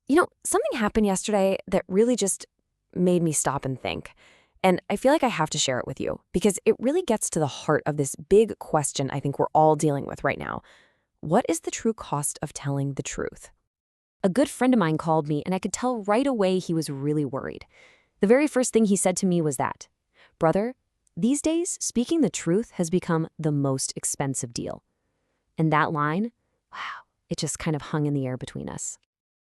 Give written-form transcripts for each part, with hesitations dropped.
Something happened yesterday that really just made me stop and think. And I feel like I have to share it with you because it really gets to the heart of this big question I think we're all dealing with right now. What is the true cost of telling the truth? A good friend of mine called me, and I could tell right away he was really worried. The very first thing he said to me was that, "Brother, these days, speaking the truth has become the most expensive deal." And that line, wow, it just kind of hung in the air between us.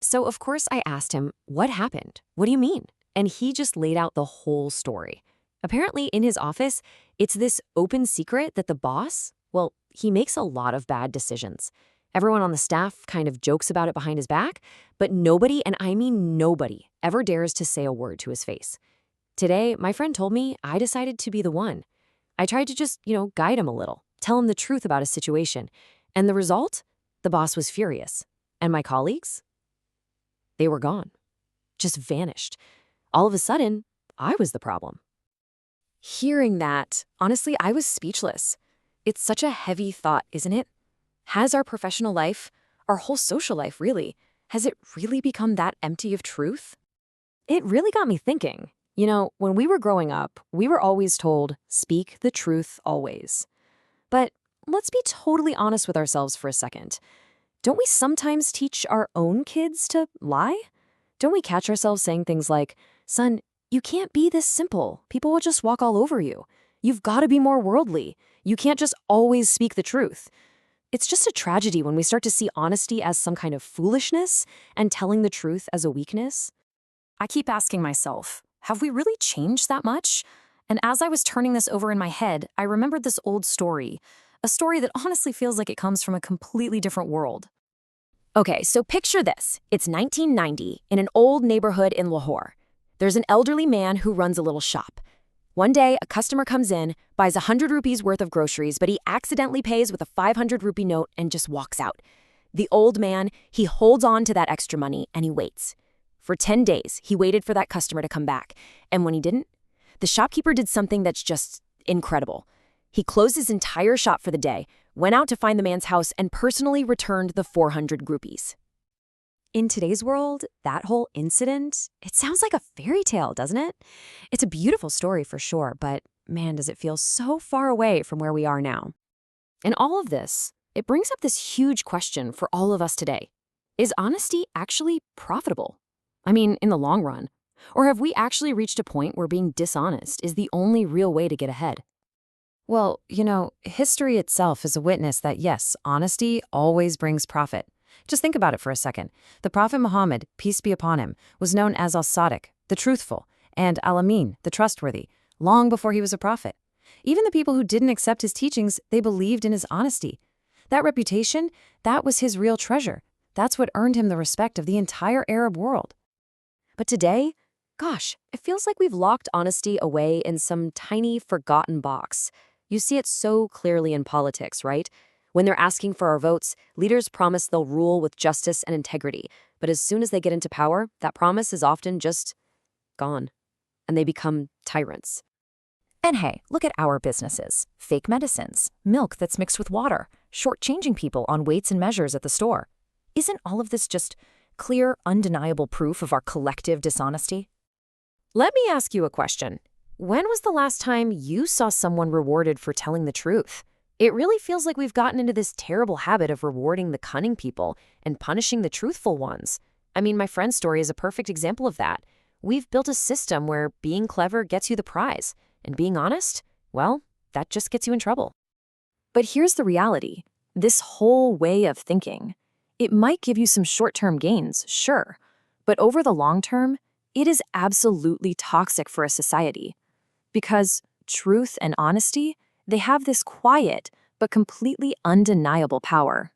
So, of course, I asked him, "What happened? What do you mean?" And he just laid out the whole story. Apparently, in his office, it's this open secret that the boss, well, he makes a lot of bad decisions. Everyone on the staff kind of jokes about it behind his back, but nobody, and I mean nobody, ever dares to say a word to his face. Today, my friend told me I decided to be the one. I tried to just, guide him a little, tell him the truth about his situation. And the result? The boss was furious. And my colleagues? They were gone. Just vanished. All of a sudden, I was the problem. Hearing that, honestly, I was speechless. It's such a heavy thought, isn't it? Has our professional life, our whole social life really, has it really become that empty of truth? It really got me thinking. When we were growing up, we were always told, speak the truth always. But let's be totally honest with ourselves for a second. Don't we sometimes teach our own kids to lie? Don't we catch ourselves saying things like, "Son, you can't be this simple. People will just walk all over you. You've got to be more worldly. You can't just always speak the truth." It's just a tragedy when we start to see honesty as some kind of foolishness and telling the truth as a weakness. I keep asking myself, have we really changed that much? And as I was turning this over in my head, I remembered this old story, a story that honestly feels like it comes from a completely different world. Okay, so picture this. It's 1990 in an old neighborhood in Lahore. There's an elderly man who runs a little shop. One day, a customer comes in, buys 100 rupees worth of groceries, but he accidentally pays with a 500 rupee note and just walks out. The old man, he holds on to that extra money and he waits. For 10 days, he waited for that customer to come back. And when he didn't, the shopkeeper did something that's just incredible. He closed his entire shop for the day, went out to find the man's house, and personally returned the 400 rupees. In today's world, that whole incident, it sounds like a fairy tale, doesn't it? It's a beautiful story for sure, but man, does it feel so far away from where we are now. And all of this, it brings up this huge question for all of us today. Is honesty actually profitable? I mean, in the long run. Or have we actually reached a point where being dishonest is the only real way to get ahead? Well, history itself is a witness that yes, honesty always brings profit. Just think about it for a second. The Prophet Muhammad, peace be upon him, was known as al-Sadiq, the truthful, and al-Amin, the trustworthy, long before he was a prophet. Even the people who didn't accept his teachings, they believed in his honesty. That reputation, that was his real treasure. That's what earned him the respect of the entire Arab world. But today, gosh, it feels like we've locked honesty away in some tiny, forgotten box. You see it so clearly in politics, right? When they're asking for our votes, leaders promise they'll rule with justice and integrity. But as soon as they get into power, that promise is often just gone. And they become tyrants. And hey, look at our businesses. Fake medicines, milk that's mixed with water, shortchanging people on weights and measures at the store. Isn't all of this just clear, undeniable proof of our collective dishonesty? Let me ask you a question. When was the last time you saw someone rewarded for telling the truth? It really feels like we've gotten into this terrible habit of rewarding the cunning people and punishing the truthful ones. I mean, my friend's story is a perfect example of that. We've built a system where being clever gets you the prize, and being honest, well, that just gets you in trouble. But here's the reality. This whole way of thinking, it might give you some short-term gains, sure, but over the long term, it is absolutely toxic for a society. Because truth and honesty, they have this quiet but completely undeniable power.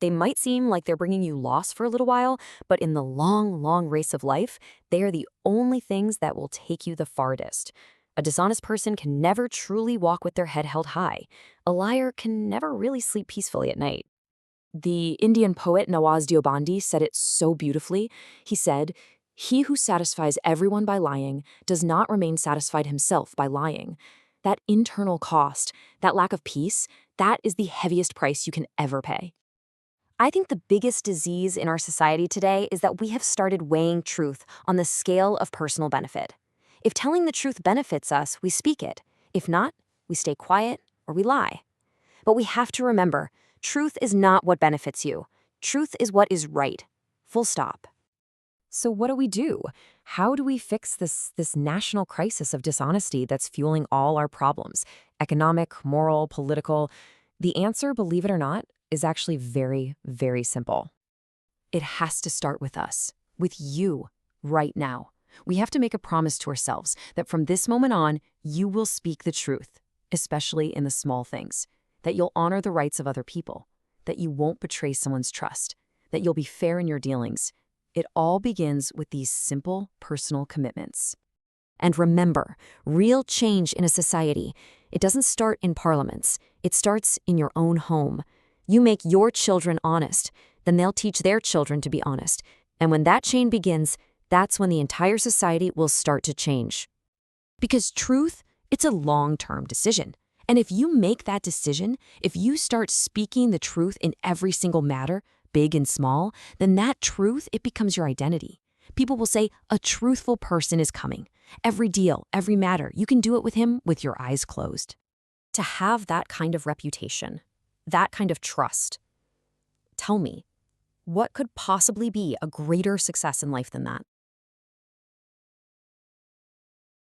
They might seem like they're bringing you loss for a little while, but in the long, long race of life, they are the only things that will take you the farthest. A dishonest person can never truly walk with their head held high. A liar can never really sleep peacefully at night. The Indian poet Nawaz Deobandi said it so beautifully. He said, "He who satisfies everyone by lying does not remain satisfied himself by lying." That internal cost, that lack of peace, that is the heaviest price you can ever pay. I think the biggest disease in our society today is that we have started weighing truth on the scale of personal benefit. If telling the truth benefits us, we speak it. If not, we stay quiet or we lie. But we have to remember, truth is not what benefits you. Truth is what is right. Full stop. So what do we do? How do we fix this national crisis of dishonesty that's fueling all our problems? Economic, moral, political. The answer, believe it or not, is actually very, very simple. It has to start with us, with you, right now. We have to make a promise to ourselves that from this moment on, you will speak the truth, especially in the small things, that you'll honor the rights of other people, that you won't betray someone's trust, that you'll be fair in your dealings. It all begins with these simple, personal commitments. And remember, real change in a society, it doesn't start in parliaments. It starts in your own home. You make your children honest, then they'll teach their children to be honest. And when that chain begins, that's when the entire society will start to change. Because truth, it's a long-term decision. And if you make that decision, if you start speaking the truth in every single matter, big and small, then that truth, it becomes your identity. People will say, a truthful person is coming. Every deal, every matter, you can do it with him with your eyes closed. To have that kind of reputation, that kind of trust, tell me, what could possibly be a greater success in life than that?